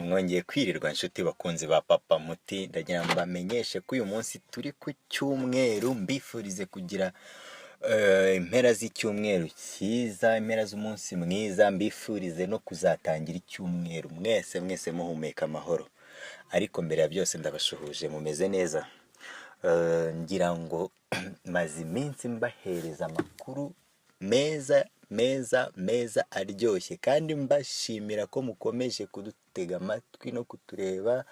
mwongeye kwirirwa inshuti bakunzi ba Papa Muti, ndagira ngo bamenyeshe ko uyu munsi turi ku cyumweru, mbifurize kugira impera z'icyumweru cyiza, impera z'umunsi mwiza, mbifurize no kuzatangira icyumweru mwese muhumeka amahoro. Ariko mbere ya byose ndabashuhuje, mumeze neza? Ngira ngo maze iminsi mbahereza amakuru meza aryoshye, kandi mbashimira ko mukomeje kudutega amatwi no kutureba,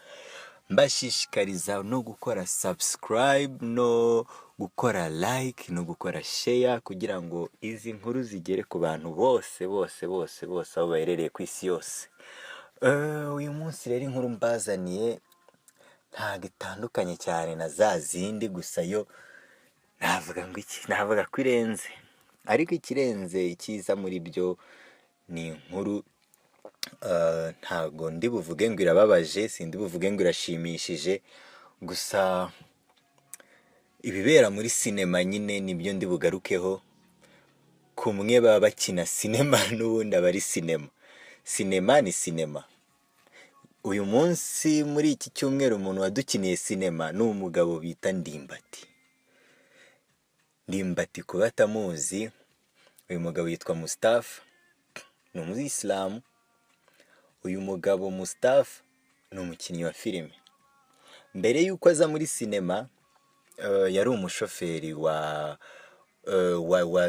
mbashishikariza no gukora subscribe, no gukora like, no gukora share, kugira ngo izi nkuru zigere ku bantu bose aho baherereye ku isi yose. Uyu munsi rero inkuru mbazaniye ntabwo itandukanye cyane na za zindi, gusa yo navuga ko irenze, ariko ikirenze icyiza muri byo ni inkuru ntago ndi buvuge ngo irababaje, sindi buvuge ngo irashimishije, gusa ibibera muri sinema nyine nibyo ndi bugarukeho. Kumwe baba bakina sinema n'ubundi aba ari sinema ni sinema. Uyu munsi muri iki cyumweru umuntu wadukiniye sinema ni umugabo bita Ndimbati. Ku batamuzi, uyu mugabo yitwa Mustafa, ni umuyisilamu. Uyu mugabo Mustafa ni umukinnyi wa filime. Mbere y'uko aza muri sinema yari umushoferi wa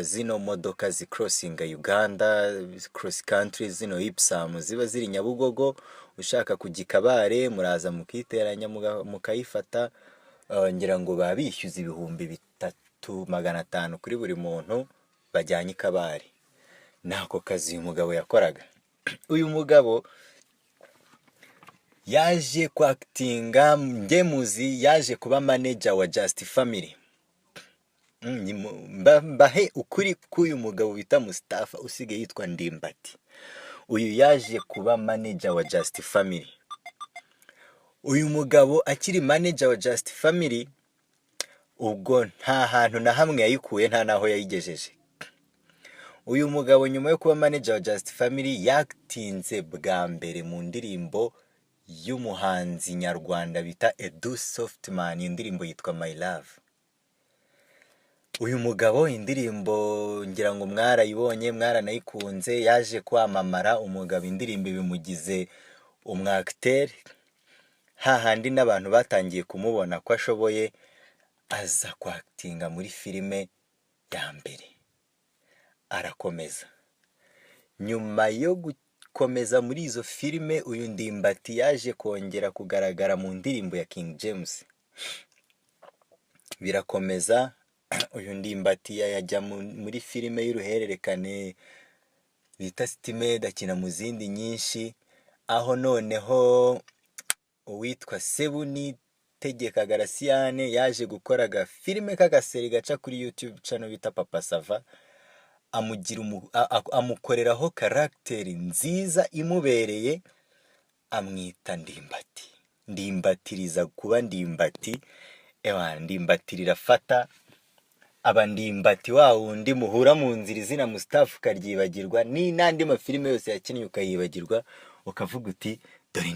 zino modoka zikrosinga Uganda, cross country, zino Ipsam ziba ziri Nyabugogo. Ushaka kujya Kabare muraza mukiteranya mukayifata. Ngira ngo babishyuza 3,500 kuri buri muntu bajyanye Kabare. Nako kazi uyu mugabo yakoraga. Uyu mugabo yaje kwactinga, ngemuzi yaje kuba manager wa Just Family. Mbahe ukuri k'uyu mugabo bita Mustafa usigaye yitwa Ndimbati. Uyu yaje kuba manager wa Just Family. Uyu mugabo akiri manager wa Just Family, ubwo nta hantu na hamwe yayikuye, nta naho yayigejeje. Uyu mugabo nyuma yo kuba manager wa Just Family yatinze bwa mbere mu ndirimbo y'umuhanzi nyarwanda bita Edu Softman, indirimbo yitwa My Love. Uyu mugabo indirimbo ngira ngo mwarayibonye, mwaranayikunze, yaje kwamamara. Umugabo indirimbo bimugize umwacteur, hahandi n'abantu batangiye kumubona ko ashoboye, aza kwactinga muri filime ya mbere, arakomeza. Nyuma yo gukomeza muri izo filime, uyu Ndimbati yaje kongera kugaragara mu ndirimbo ya King James, birakomeza. Uyu Ndimbati yajya muri filime y'uruhererekane bita Stimed, akina mu zindi nyinshi, aho noneho uwitwa Sebuni Tegeka Garasiane yaje gukoraga filime k'agaseri gaca kuri YouTube channel bita Papa Sava, amukoreraho karakteri nziza imubereye, amwita Ndimbatiriza kuba Ndimbati. Ndimbati rirafata, aba Ndimbati wa wundi muhura mu nzira izina Mustafa ukaryibagirwa, ni n'andi mafilime yose yakinnye ukayibagirwa, ukavuga uti dore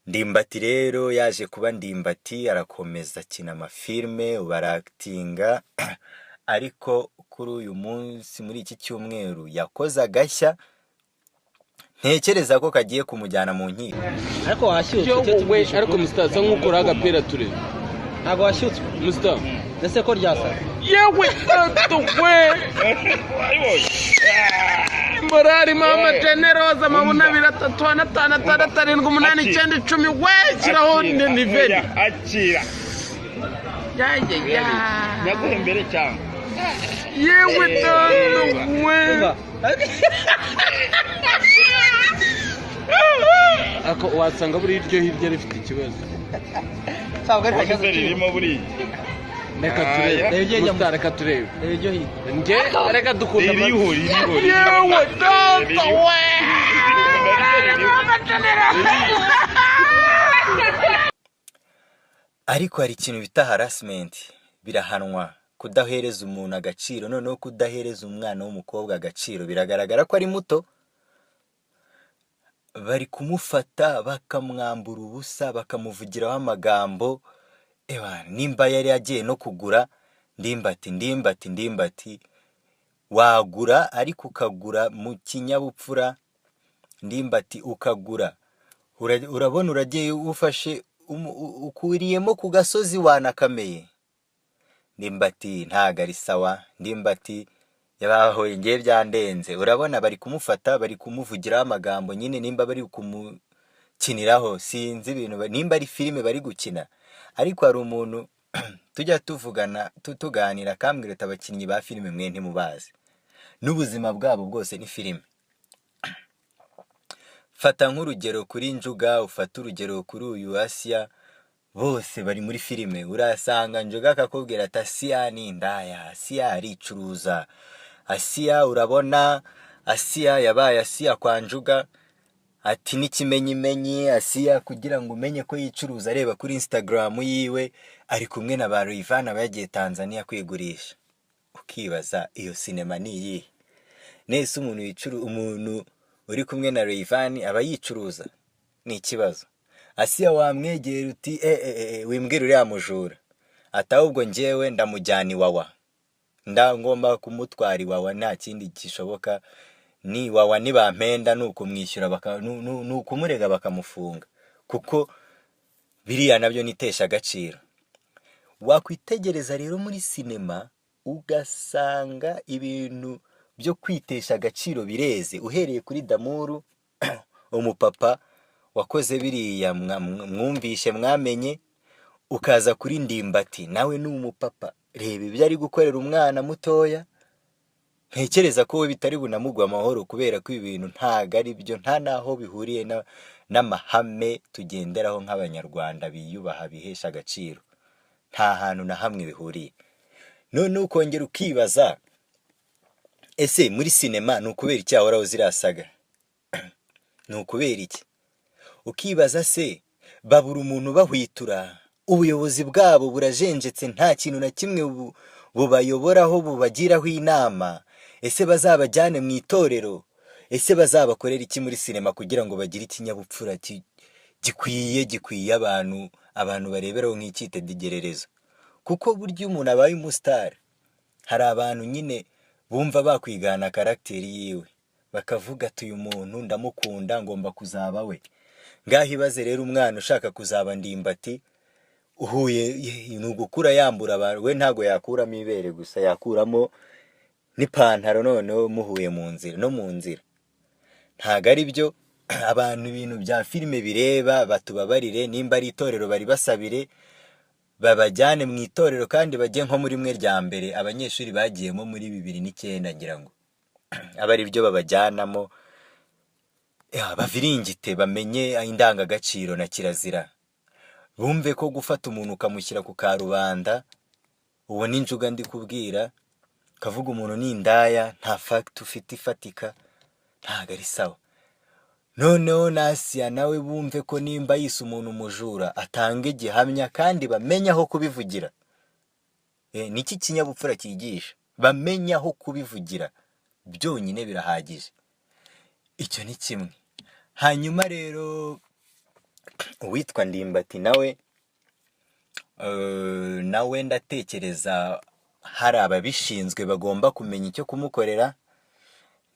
Ndimbati rero yaje kuba Ndimbati, arakomeza akina amafilime, baractinga. Ariko kuri uyu munsi muri iki cyumweru yakoze agashya, ntekereza ko kagiye kumujyana mu nkiko. Ariko washyutswe, ariko Mustafa nk'ukora agapira ture, ntabwo washyutswe Mustafa, ndetse ko ryasa yewe we Morari mama generoza amabuna 3,5,6,7,8,9,10 we kiraho ni veri akira ya naguhe mbere cyangwa yewe we ako wasanga buri iryo hirya rifite ikibazo, sabwa ririmo buri. Reka turebe Mustafa, reka turebe iryo hirya nge, reka dukunda yewe data we Ariko hari ikintu bita harassment, birahanwa. Kudahereza umuntu agaciro, noneho kudahereza umwana w'umukobwa agaciro, biragaragara ko ari muto. bari kumufata bakamwambura ubusa bakamuvugiraho amagambo. Nimba yari agiye no kugura ndimbati wagura ariko ukagura mu kinyabupfura. Ndimbati ukagura urabona uragiye ufashe ukuriyemo ku gasozi wanakameye. Ndimbati ntago ari sawa. Ndimbati yabahoye ngiye byandenze. Urabona bari kumufata bari kumuvugiraho amagambo nyine, nimba bari kumukiniraho sinzi ibintu, nimba ari filime bari gukina. Ariko hari umuntu tujya tuvugana tuganira kambwira ati abakinnyi ba filime mwe ntimubazi, n'ubuzima bwabo bwose ni filime. Fata nk'urugero kuri Njuga, ufata urugero kuri uyu Asia, bose bari muri filime. Urasanga Njuga akakubwira ati Asia ni indaya, Asia aricuruza, Asia urabona Asia yabaye Asia kwa Njuga, ati n'ikimenyimenyi Asia kugira ngo umenye ko yicuruza reba kuri Instagram yiwe ari kumwe na ba Rayvanny bagiye Tanzania kwigurisha. Ukibaza iyo sinema ni iyi nese umuntu uri kumwe na Rayvanny aba yicuruza? Ni ikibazo. Asia wamwegera uti wimbwira uriya mujura, atahubwo njyewe ndamujyana Iwawa, ndangomba kumutwara Iwawa, nta kindi gishoboka. Ni Wawa nibampenda nuko mwishyura nukumurega bakamufunga, kuko biriya nabyo nitesha agaciro. Wakwitegereza rero muri sinema ugasanga ibintu byo kwitesha agaciro bireze, uhereye kuri Damuru umupapa wakoze biriya mwumvishe mwamenye, ukaza kuri Ndimbati nawe ni umupapa, reba ibyo ari gukorera umwana mutoya. Ntekereza ko we bitari bunamugwa amahoro, kubera ko ibintu ntago ari byo, nta naho bihuriye n'amahame tugenderaho nk'abanyarwanda biyubaha bihesha agaciro, nta hantu na hamwe bihuriye. None ukongera ukibaza ese muri sinema ni ukubera iki ahoraho zirasaga? Ni ukubera iki? Ukibaza se babura umuntu bahwitura, ubuyobozi bwabo burajenjetse, nta kintu na kimwe bubayoboraho bubagiraho inama. Ese bazabajyane mu itorero? Ese bazabakorera iki muri sinema kugira ngo bagire ikinyabupfura gikwiye abantu bareberaho nk'icyitegererezo? Kuko burya umuntu abaye umustar, hari abantu nyine bumva bakwigana karakteri yiwe, bakavuga ati uyu muntu ndamukunda ngomba kuzaba we. Ngaho ibaze rero umwana ushaka kuzaba Ndimbati, uhuye ni ugukura yambura abantu, we ntago yakuramo ibere gusa, yakuramo n'ipantaro noneho muhuye mu nzira no mu nzira. Ntago ari byo. Abantu ibintu bya filime bireba batubabarire, nimba ari itorero bari basabire babajyane mu itorero, kandi bajye nko muri mwe rya mbere abanyeshuri bagiyemo muri 2009 ngira ngo aba ari byo babajyanamo, baviringite bamenye indangagaciro na kirazira, bumve ko gufata umuntu ukamushyira ku karubanda, uwo ni Njuga ndi kubwira, kavuga umuntu ni indaya, nta fact ufite ifatika, ntago ari sawa. Noneho Asia nawe bumve ko nimba yise umuntu umujura atange gihamya, kandi bamenya aho kubivugira. Niki kinyabupfura cyigisha, bamenya aho kubivugira, byonyine birahagije. Icyo ni kimwe. Hanyuma rero uwitwa Ndimbati nawe ndatekereza hari ababishinzwe bagomba kumenya icyo kumukorera.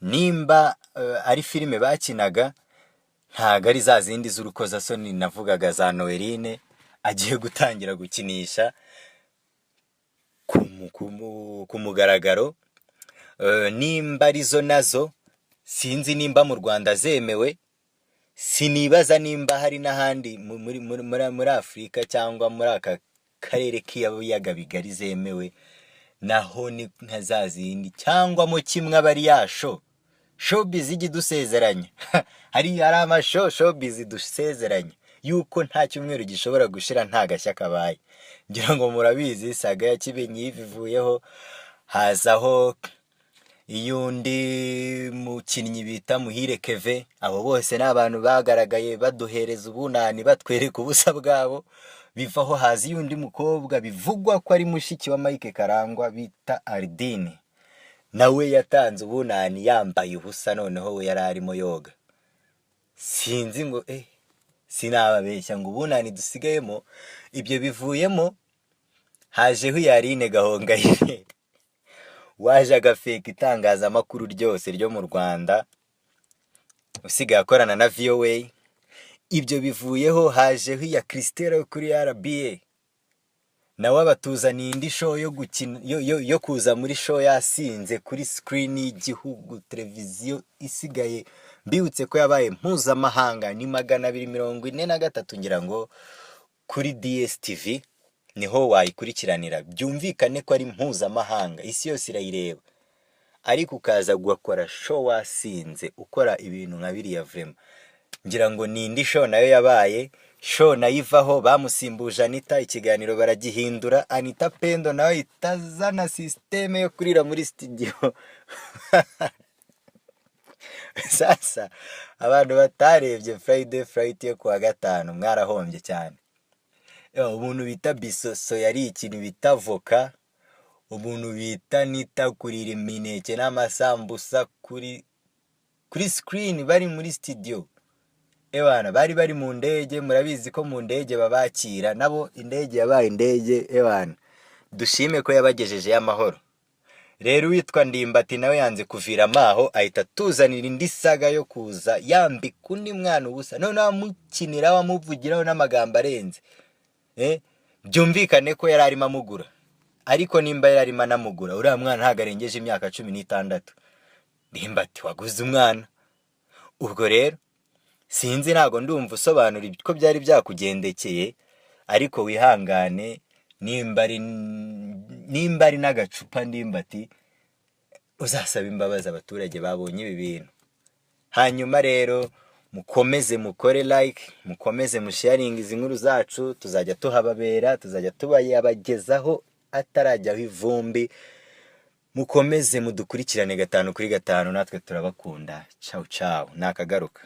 Nimba ari filime bakinaga, ntago ari za zindi z'urukozasoni navugaga za Noeline agiye gutangira gukinisha ku mugaragaro. Nimba arizo nazo sinzi nimba mu Rwanda zemewe, sinibaza nimba hari n'ahandi muri Afurika cyangwa muri aka karere k'ibiyaga bigari zemewe. Naho ni nka za zindi, cyangwa mu kimwe abari yasho showbiz igidusezeranya hari amasho showbiz dusezeranya yuko nta cyumweru gishobora gushira nta gashya kabaye. Ngira ngo murabizi Saga ya Kibenyi ivuyeho, hazaho iyundi mukinnyi bita Muhire Keve. Abo bose n'abantu bagaragaye baduhereza ubunani batwereka ubusa bwabo. Bivaho hazi yundi mukobwa bivugwa ko ari mushiki wa Mike Karangwa bita Ardine, nawe yatanze ubunani yambaye ubusa, noneho we yari arimo yoga. sinzi ngo sinababeshya ngo ubunani dusigayemo. Ibyo bivuyemo hajeho Yarine Gahongayire waje agafeka itangazamakuru ryose ryo mu Rwanda, usigaye akorana na VOA. Ibyo bivuyeho hajeho iya Christelle yo kuri RBA, nawe abatuzaniye indi show yo gukina yo kuza muri show yasinze kuri screen y'igihugu, televiziyo isigaye mbibutse ko yabaye mpuzamahanga, ni 243 ngira ngo kuri DSTV niho wayikurikiranira, byumvikane ko ari mpuzamahanga, isi yose irayireba. Ariko ukaza gukora show wasinze ukora ibintu nka biriya vrema, ngira ngo ni indi show nayo yabaye. Show nayivaho bamusimbuje Anita, ikiganiro baragihindura, Anita Pendo nawe itazana systeme yo kurira muri studio. Sasa abantu batarebye Friday Fright yo kuwa gatanu mwarahombye cyane. Umuntu bita Bisoso yari ikintu bita voka, umuntu bita Nita kurira imineke n'amasambusa kuri screen bari muri studio. Ewana bari mu ndege, murabizi ko mu ndege babakira nabo, indege yabaye indege. Ewana dushime ko yabagejeje y'amahoro. Rero witwa Ndimbati nawe yanze kuvira amaho, ahita tuzanira indi saga yo kuza yambika undi mwana ubusa, none amukinira wamuvugiraho n'amagambo arenze. Byumvikane ko yari arimo amugura, ariko nimba yari arimo anamugura, uriya mwana ntago arengeje imyaka 16. Ndimbati waguze umwana. Ubwo rero sinzi, ntago ndumva usobanura ko byari byakugendekeye, ariko wihangane. Nimba ari n'agacupa Ndimbati, uzasaba imbabazi abaturage babonye ibi bintu. Hanyuma rero mukomeze mukore like, mukomeze musharing izi nkuru zacu, tuzajya tuhababera, tuzajya tubayabagezaho atarajyaho ivumbi. Mukomeze mudukurikirane 5 kuri 5, natwe turabakunda. Ciao ciao, nakagaruka.